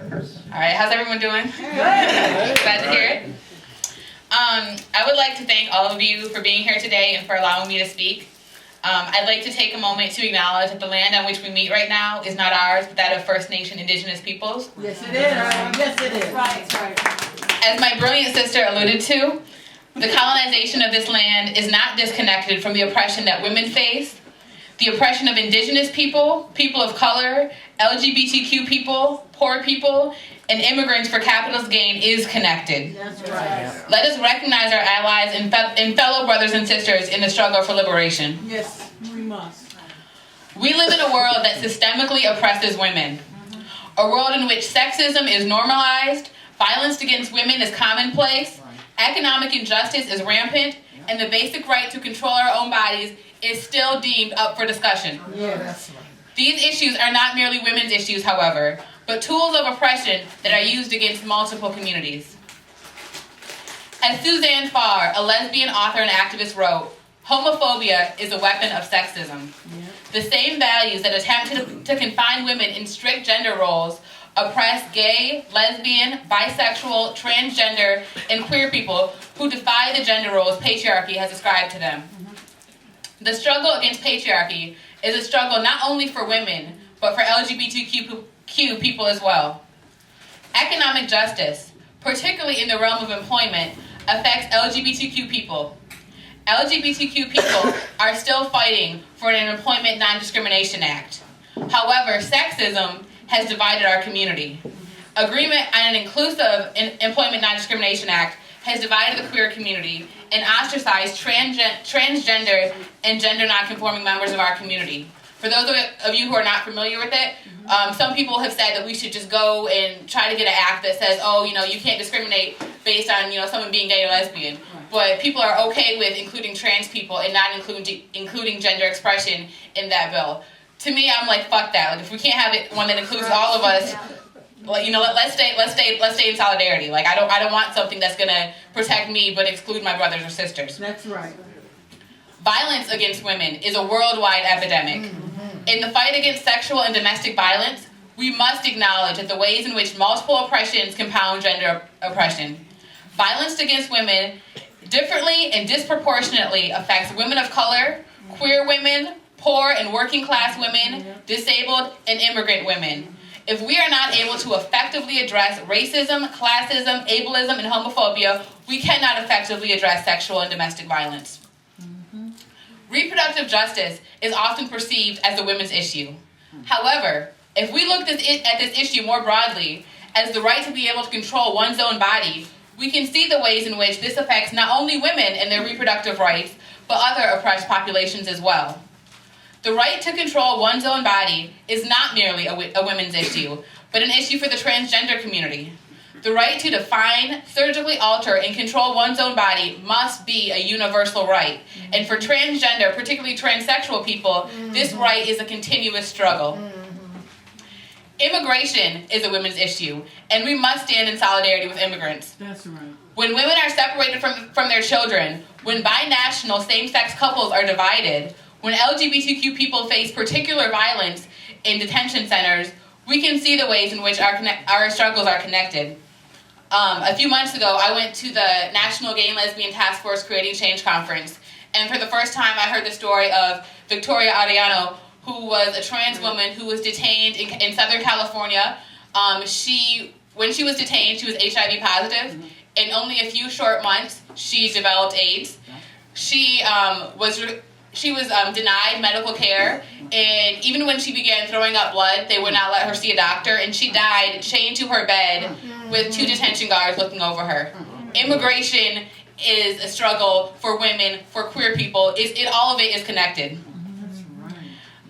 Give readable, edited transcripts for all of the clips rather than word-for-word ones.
All right, how's everyone doing? Good. Glad to hear it. I would like to thank all of you for being here today and for allowing me to speak. I'd like to take a moment to acknowledge that the land on which we meet right now is not ours, but that of First Nation Indigenous peoples. Yes, it is. Yes, it is. Right. As my brilliant sister alluded to, the colonization of this land is not disconnected from the oppression that women face. The oppression of Indigenous people, people of color, LGBTQ people, poor people, and immigrants for capitalist gain is connected. That's right. Let us recognize our allies and fellow brothers and sisters in the struggle for liberation. Yes, we must. We live in a world that systemically oppresses women. A world in which sexism is normalized, violence against women is commonplace, economic injustice is rampant, and the basic right to control our own bodies is still deemed up for discussion. Yes. These issues are not merely women's issues, however, but tools of oppression that are used against multiple communities. As Suzanne Farr, a lesbian author and activist, wrote, homophobia is a weapon of sexism. Yeah. The same values that attempt to confine women in strict gender roles oppress gay, lesbian, bisexual, transgender, and queer people who defy the gender roles patriarchy has ascribed to them. The struggle against patriarchy is a struggle not only for women, but for LGBTQ people as well. Economic justice, particularly in the realm of employment, affects LGBTQ people. LGBTQ people are still fighting for an Employment Non-Discrimination Act. However, sexism has divided our community. Agreement on an inclusive Employment Non-Discrimination Act has divided the queer community and ostracized transgender and gender non-conforming members of our community. For those of you who are not familiar with it, some people have said that we should just go and try to get an act that says, oh, you can't discriminate based on, someone being gay or lesbian. Right. But people are okay with including trans people and not including gender expression in that bill. To me, I'm like, fuck that. Like, if we can't have it one that includes all of us, let's stay in solidarity. Like, I don't want something that's gonna protect me but exclude my brothers or sisters. That's right. Violence against women is a worldwide epidemic. Mm-hmm. In the fight against sexual and domestic violence, we must acknowledge that the ways in which multiple oppressions compound gender oppression. Violence against women differently and disproportionately affects women of color, queer women, poor and working class women, disabled, and immigrant women. If we are not able to effectively address racism, classism, ableism, and homophobia, we cannot effectively address sexual and domestic violence. Mm-hmm. Reproductive justice is often perceived as a women's issue. However, if we look at this issue more broadly, as the right to be able to control one's own body, we can see the ways in which this affects not only women and their reproductive rights, but other oppressed populations as well. The right to control one's own body is not merely a women's issue, but an issue for the transgender community. The right to define, surgically alter, and control one's own body must be a universal right. Mm-hmm. And for transgender, particularly transsexual people, this right is a continuous struggle. Immigration is a women's issue, and we must stand in solidarity with immigrants. That's right. When women are separated from their children, when binational same-sex couples are divided, when LGBTQ people face particular violence in detention centers, we can see the ways in which our struggles are connected. A few months ago, I went to the National Gay and Lesbian Task Force Creating Change Conference, and for the first time I heard the story of Victoria Arellano, who was a trans woman who was detained in Southern California. When she was detained, she was HIV positive. Mm-hmm. In only a few short months, she developed AIDS. She was denied medical care, and even when she began throwing up blood, they would not let her see a doctor, and she died chained to her bed with 2 detention guards looking over her. Immigration is a struggle for women, for queer people. All of it is connected.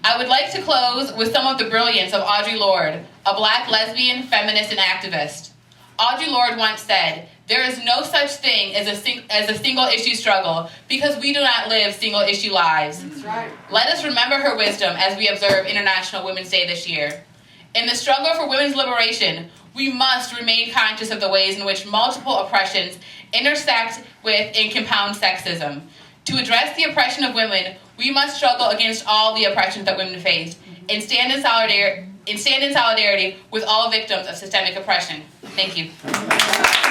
I would like to close with some of the brilliance of Audre Lorde, a Black lesbian, feminist, and activist. Audre Lorde once said, "There is no such thing as a single-issue struggle because we do not live single-issue lives." That's right. Let us remember her wisdom as we observe International Women's Day this year. In the struggle for women's liberation, we must remain conscious of the ways in which multiple oppressions intersect with and compound sexism. To address the oppression of women, we must struggle against all the oppressions that women face and stand in and stand in solidarity with all victims of systemic oppression. Thank you.